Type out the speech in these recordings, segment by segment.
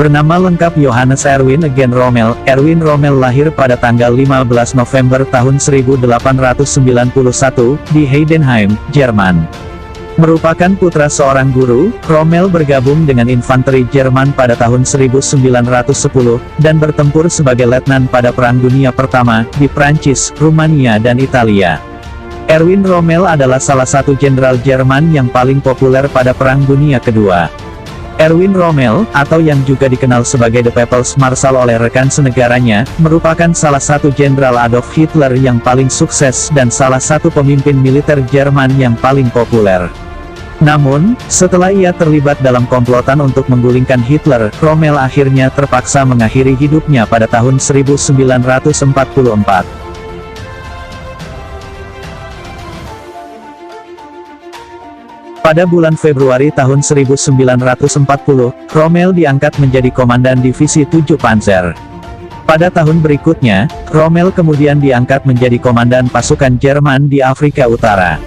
Bernama lengkap Johannes Erwin Eugen Rommel. Erwin Rommel lahir pada tanggal 15 November tahun 1891, di Heidenheim, Jerman. Merupakan putra seorang guru, Rommel bergabung dengan infanteri Jerman pada tahun 1910, dan bertempur sebagai letnan pada Perang Dunia Pertama, di Prancis, Rumania dan Italia. Erwin Rommel adalah salah satu jenderal Jerman yang paling populer pada Perang Dunia Kedua. Erwin Rommel, atau yang juga dikenal sebagai The People's Marshal oleh rekan senegaranya, merupakan salah satu jenderal Adolf Hitler yang paling sukses dan salah satu pemimpin militer Jerman yang paling populer. Namun, setelah ia terlibat dalam komplotan untuk menggulingkan Hitler, Rommel akhirnya terpaksa mengakhiri hidupnya pada tahun 1944. Pada bulan Februari tahun 1940, Rommel diangkat menjadi komandan divisi 7 Panzer. Pada tahun berikutnya, Rommel kemudian diangkat menjadi komandan pasukan Jerman di Afrika Utara.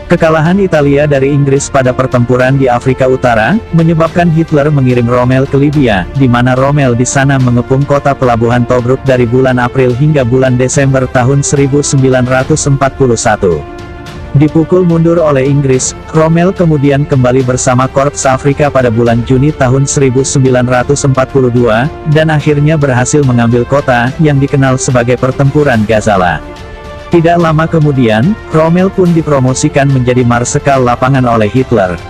Kekalahan Italia dari Inggris pada pertempuran di Afrika Utara, menyebabkan Hitler mengirim Rommel ke Libya, di mana Rommel di sana mengepung kota pelabuhan Tobruk dari bulan April hingga bulan Desember tahun 1941. Dipukul mundur oleh Inggris, Rommel kemudian kembali bersama Korps Afrika pada bulan Juni tahun 1942, dan akhirnya berhasil mengambil kota, yang dikenal sebagai Pertempuran Gazala. Tidak lama kemudian, Rommel pun dipromosikan menjadi Marsekal Lapangan oleh Hitler.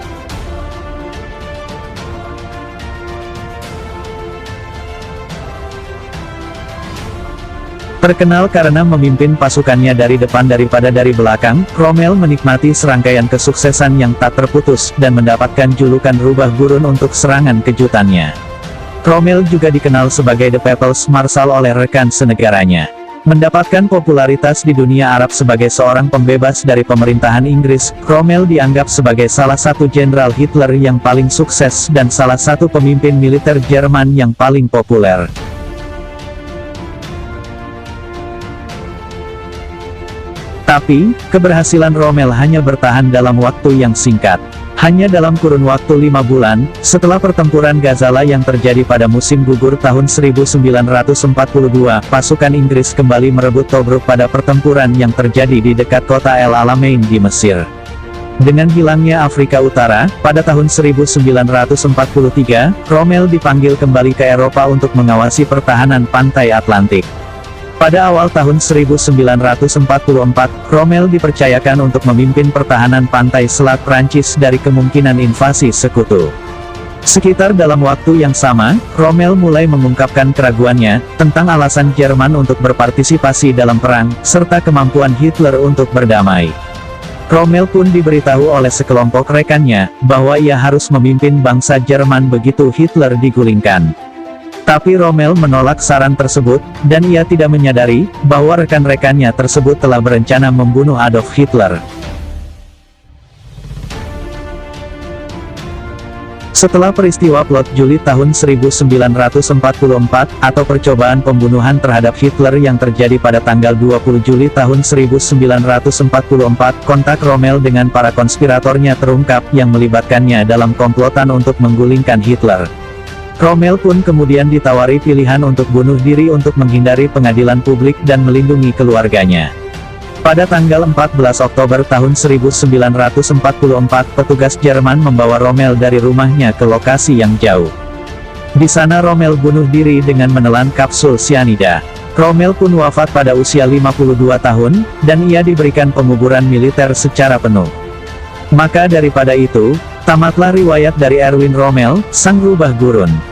Terkenal karena memimpin pasukannya dari depan daripada dari belakang, Rommel menikmati serangkaian kesuksesan yang tak terputus, dan mendapatkan julukan Rubah Gurun untuk serangan kejutannya. Rommel juga dikenal sebagai The People's Marshal oleh rekan senegaranya. Mendapatkan popularitas di dunia Arab sebagai seorang pembebas dari pemerintahan Inggris, Rommel dianggap sebagai salah satu jenderal Hitler yang paling sukses dan salah satu pemimpin militer Jerman yang paling populer. Tapi, keberhasilan Rommel hanya bertahan dalam waktu yang singkat. Hanya dalam kurun waktu 5 bulan, setelah pertempuran Gazala yang terjadi pada musim gugur tahun 1942, pasukan Inggris kembali merebut Tobruk pada pertempuran yang terjadi di dekat kota El Alamein di Mesir. Dengan hilangnya Afrika Utara, pada tahun 1943, Rommel dipanggil kembali ke Eropa untuk mengawasi pertahanan pantai Atlantik. Pada awal tahun 1944, Rommel dipercayakan untuk memimpin pertahanan pantai Selat Prancis dari kemungkinan invasi sekutu. Sekitar dalam waktu yang sama, Rommel mulai mengungkapkan keraguannya tentang alasan Jerman untuk berpartisipasi dalam perang, serta kemampuan Hitler untuk berdamai. Rommel pun diberitahu oleh sekelompok rekannya, bahwa ia harus memimpin bangsa Jerman begitu Hitler digulingkan. Tapi Rommel menolak saran tersebut, dan ia tidak menyadari, bahwa rekan-rekannya tersebut telah berencana membunuh Adolf Hitler. Setelah peristiwa Plot Juli tahun 1944, atau percobaan pembunuhan terhadap Hitler yang terjadi pada tanggal 20 Juli tahun 1944, kontak Rommel dengan para konspiratornya terungkap, yang melibatkannya dalam komplotan untuk menggulingkan Hitler. Rommel pun kemudian ditawari pilihan untuk bunuh diri untuk menghindari pengadilan publik dan melindungi keluarganya. Pada tanggal 14 Oktober tahun 1944, petugas Jerman membawa Rommel dari rumahnya ke lokasi yang jauh. Di sana Rommel bunuh diri dengan menelan kapsul sianida. Rommel pun wafat pada usia 52 tahun, dan ia diberikan penguburan militer secara penuh. Maka daripada itu, tamatlah riwayat dari Erwin Rommel, sang rubah gurun.